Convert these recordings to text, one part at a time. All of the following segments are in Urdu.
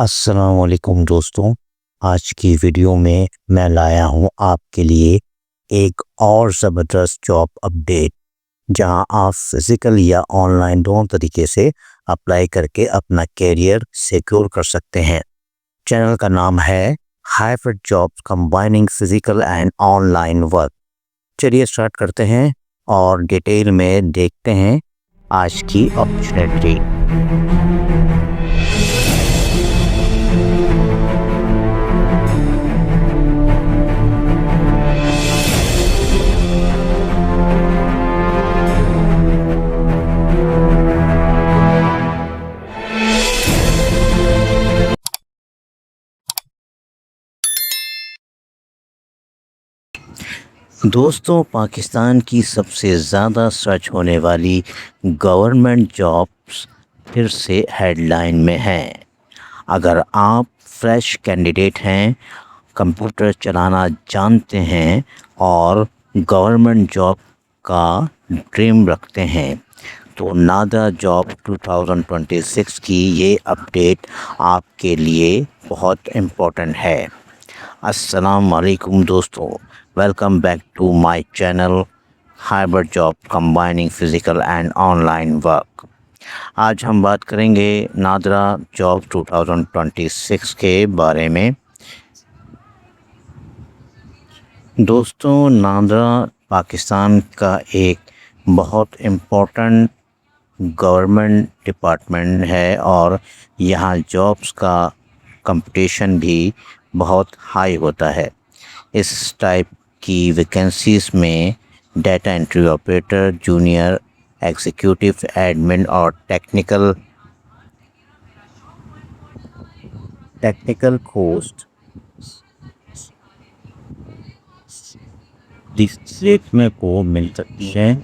السلام علیکم دوستوں، آج کی ویڈیو میں لایا ہوں آپ کے لیے ایک اور زبردست جاب اپڈیٹ، جہاں آپ فزیکل یا آن لائن دونوں طریقے سے اپلائی کر کے اپنا کیریئر سیکیور کر سکتے ہیں۔ چینل کا نام ہے hybrid jobs combining physical and online work. چلیے اسٹارٹ کرتے ہیں اور ڈیٹیل میں دیکھتے ہیں آج کی اپرچونیٹی۔ دوستوں، پاکستان کی سب سے زیادہ سرچ ہونے والی گورنمنٹ جابس پھر سے ہیڈ لائن میں ہیں۔ اگر آپ فریش کینڈیڈیٹ ہیں، کمپیوٹر چلانا جانتے ہیں اور گورنمنٹ جاب کا ڈریم رکھتے ہیں تو نادرا جاب 2026 کی یہ اپڈیٹ آپ کے لیے بہت امپورٹنٹ ہے۔ السلام علیکم دوستوں، welcome back to my channel hybrid job combining physical and online work. آج ہم بات کریں گے نادرا جاب 2026 کے بارے میں۔ دوستوں، نادرا پاکستان کا ایک بہت امپورٹنٹ گورنمنٹ ڈپارٹمنٹ ہے اور یہاں جابس کا کمپٹیشن بھی بہت ہائی ہوتا ہے۔ اس ٹائپ کی ویکنسیز میں data entry operator, junior executive admin اور ٹیکنیکل پوسٹ دیکھنے کو مل سکتی ہیں۔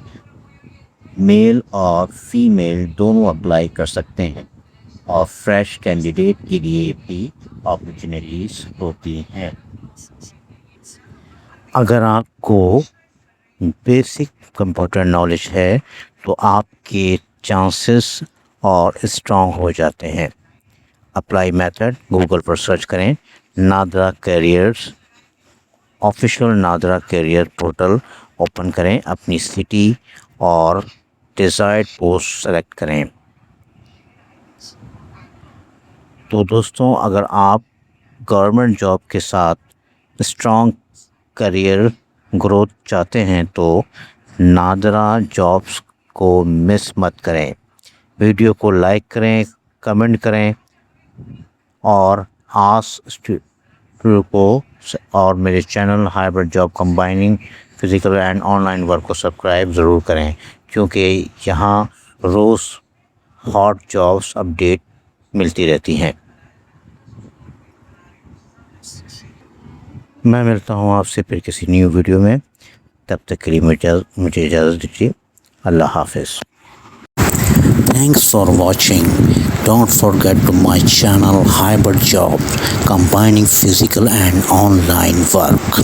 میل اور فیمیل دونوں اپلائی کر سکتے ہیں اور فریش کینڈیڈیٹ کے لیے بھی اپرچونیٹیز ہوتی ہیں۔ اگر آپ کو بیسک کمپیوٹر نالج ہے تو آپ کے چانسز اور اسٹرانگ ہو جاتے ہیں۔ اپلائی میتھڈ گوگل پر سرچ کریں، NADRA careers, official NADRA career portal open کریں، اپنی سٹی اور ڈیزائرڈ پوسٹ سلیکٹ کریں۔ تو دوستوں، اگر آپ گورنمنٹ جاب کے ساتھ اسٹرانگ کیریئر گروتھ چاہتے ہیں تو نادرا جابس کو مس مت کریں۔ ویڈیو کو لائک کریں، کمنٹ کریں اور اور میرے channel hybrid job combining physical and online work کو سبسکرائب ضرور کریں، کیونکہ یہاں روز ہاٹ جابس اپڈیٹ ملتی رہتی ہیں۔ میں ملتا ہوں آپ سے پھر کسی نیو ویڈیو میں، تب تک کے لیے مجھے اجازت دیجیے۔ اللہ حافظ۔ Thanks for watching. Don't forget to my channel Hybrid Job Combining Physical and Online Work.